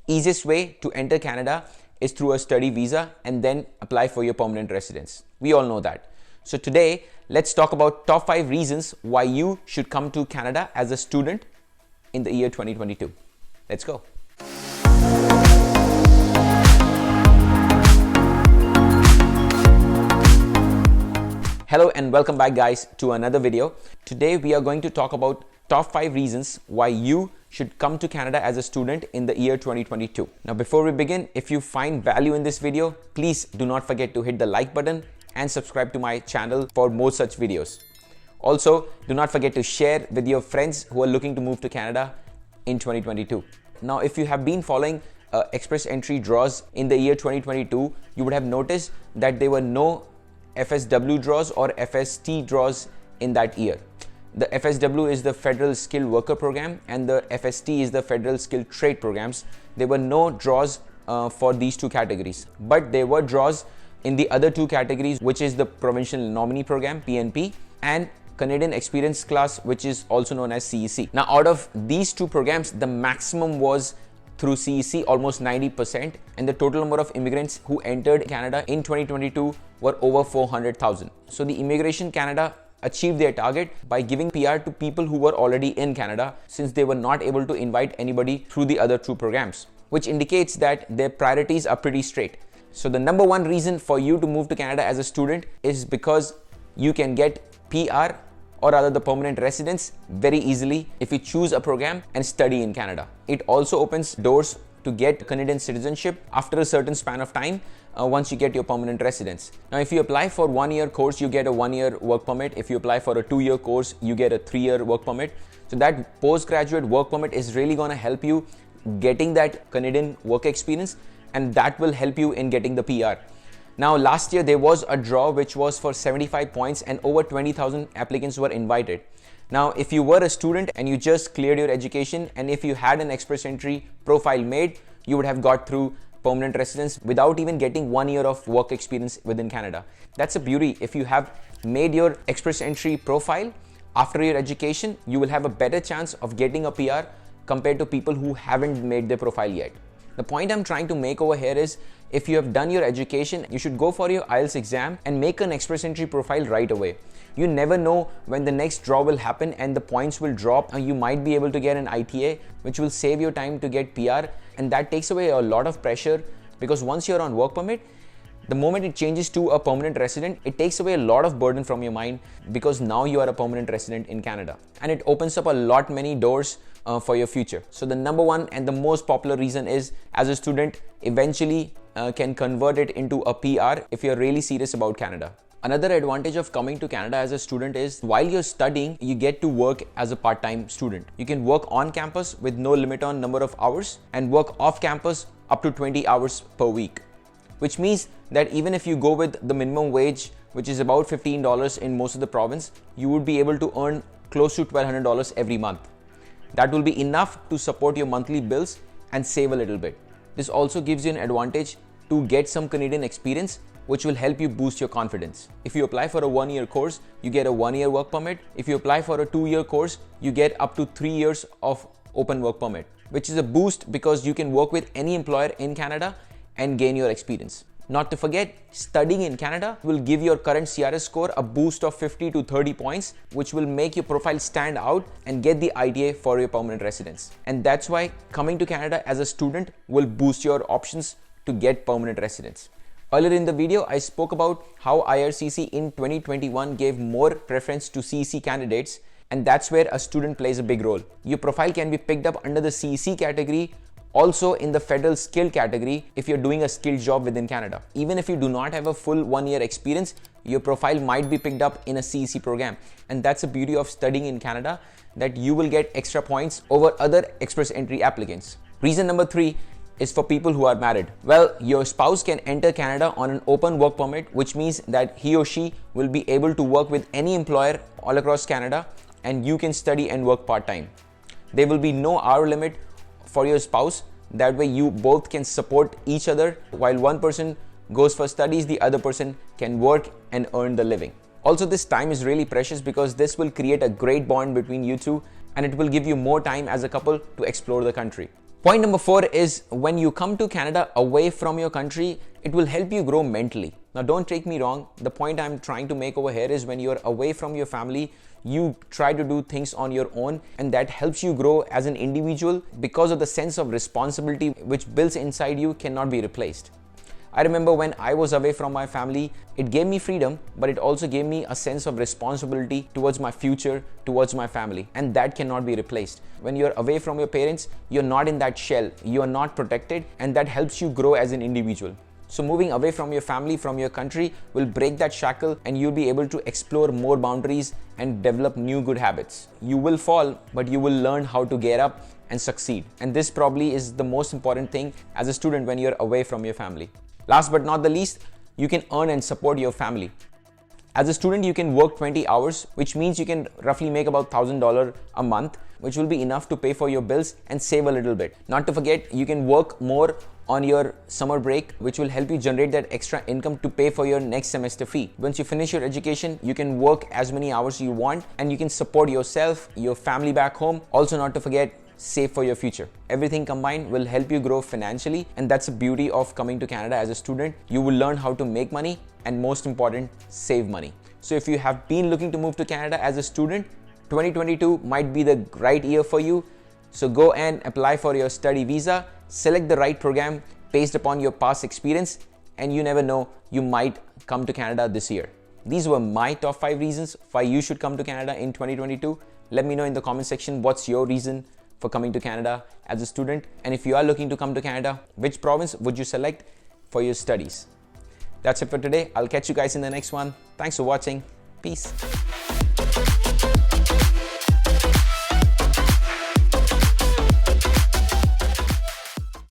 easiest way to enter Canada is through a study visa and then apply for your permanent residence. We all know that. So today, let's talk about top 5 reasons why you should come to Canada as a student in the year 2022. Let's go. Hello and welcome back guys to another video. Today we are going to talk about top 5 reasons why you should come to Canada as a student in the year 2022. Now before we begin, if you find value in this video, please do not forget to hit the like button and subscribe to my channel for more such videos. Also, do not forget to share with your friends who are looking to move to Canada in 2022. Now if you have been following express entry draws in the year 2022, you would have noticed that there were no FSW draws or FST draws in that year. The FSW is the Federal Skilled Worker Program and the FST is the Federal Skilled Trade Programs. There were no draws for these two categories, but there were draws in the other two categories, which is the Provincial Nominee Program, PNP, and Canadian Experience Class, which is also known as CEC. Now out of these two programs, the maximum was through CEC, almost 90%, and the total number of immigrants who entered Canada in 2022 were over 400,000. So the Immigration Canada achieved their target by giving PR to people who were already in Canada, since they were not able to invite anybody through the other two programs, which indicates that their priorities are pretty straight. So the number one reason for you to move to Canada as a student is because you can get PR, or rather the permanent residence, very easily if you choose a program and study in Canada. It also opens doors to get Canadian citizenship after a certain span of time once you get your permanent residence. Now if you apply for 1-year course, you get a 1-year work permit. If you apply for a 2-year course, you get a 3-year work permit. So that postgraduate work permit is really going to help you getting that Canadian work experience, and that will help you in getting the PR. Now last year there was a draw which was for 75 points and over 20,000 applicants were invited. Now if you were a student and you just cleared your education, and if you had an express entry profile made, you would have got through permanent residence without even getting 1 year of work experience within Canada. That's a beauty. If you have made your express entry profile after your education, you will have a better chance of getting a PR compared to people who haven't made their profile yet. The point I'm trying to make over here is, if you have done your education, you should go for your IELTS exam and make an express entry profile right away. You never know when the next draw will happen and the points will drop, and you might be able to get an ITA, which will save your time to get PR, and that takes away a lot of pressure, because once you're on work permit, the moment it changes to a permanent resident, it takes away a lot of burden from your mind, because now you are a permanent resident in Canada, and it opens up a lot many doors for your future. So the number one and the most popular reason is, as a student, eventually can convert it into a PR if you're really serious about Canada. Another advantage of coming to Canada as a student is, while you're studying, you get to work as a part-time student. You can work on campus with no limit on number of hours, and work off campus up to 20 hours per week, which means that even if you go with the minimum wage, which is about $15 in most of the province, you would be able to earn close to $1,200 every month. That will be enough to support your monthly bills and save a little bit. This also gives you an advantage to get some Canadian experience, which will help you boost your confidence. If you apply for a 1-year course, you get a 1-year work permit. If you apply for a 2-year course, you get up to 3 years of open work permit, which is a boost because you can work with any employer in Canada and gain your experience. Not to forget, studying in Canada will give your current CRS score a boost of 50 to 30 points, which will make your profile stand out and get the ITA for your permanent residence. And that's why coming to Canada as a student will boost your options to get permanent residence. Earlier in the video, I spoke about how IRCC in 2021 gave more preference to CEC candidates, and that's where a student plays a big role. Your profile can be picked up under the CEC category, also in the Federal Skill category if you're doing a skilled job within Canada. Even if you do not have a full 1-year experience, your profile might be picked up in a CEC program. And that's the beauty of studying in Canada, that you will get extra points over other express entry applicants. Reason number 3 is for people who are married. Well, your spouse can enter Canada on an open work permit, which means that he or she will be able to work with any employer all across Canada, and you can study and work part-time. There will be no hour limit for your spouse. That way you both can support each other. While one person goes for studies, the other person can work and earn the living. Also, this time is really precious because this will create a great bond between you two, and it will give you more time as a couple to explore the country. Point number 4 is when you come to Canada away from your country, it will help you grow mentally. Now, don't take me wrong. The point I'm trying to make over here is when you're away from your family, you try to do things on your own, and that helps you grow as an individual because of the sense of responsibility which builds inside you cannot be replaced. I remember when I was away from my family, it gave me freedom, but it also gave me a sense of responsibility towards my future, towards my family, and that cannot be replaced. When you're away from your parents, you're not in that shell, you are not protected, and that helps you grow as an individual. So moving away from your family, from your country will break that shackle, and you'll be able to explore more boundaries and develop new good habits. You will fall, but you will learn how to get up and succeed. And this probably is the most important thing as a student when you're away from your family. Last but not the least, you can earn and support your family. As a student, you can work 20 hours, which means you can roughly make about $1,000 a month, which will be enough to pay for your bills and save a little bit. Not to forget, you can work more on your summer break, which will help you generate that extra income to pay for your next semester fee. Once you finish your education, you can work as many hours you want and you can support yourself, your family back home. Also, not to forget, save for your future. Everything combined will help you grow financially, and that's the beauty of coming to Canada as a student. You will learn how to make money and, most important, save money. So if you have been looking to move to Canada as a student, 2022 might be the right year for you. So go and apply for your study visa, select the right program based upon your past experience, and you never know, you might come to Canada this year. These were my top 5 reasons why you should come to Canada in 2022. Let me know in the comment section what's your reason for coming to Canada as a student, and if you are looking to come to Canada, which province would you select for your studies? That's it for today. I'll catch you guys in the next one. Thanks for watching. Peace.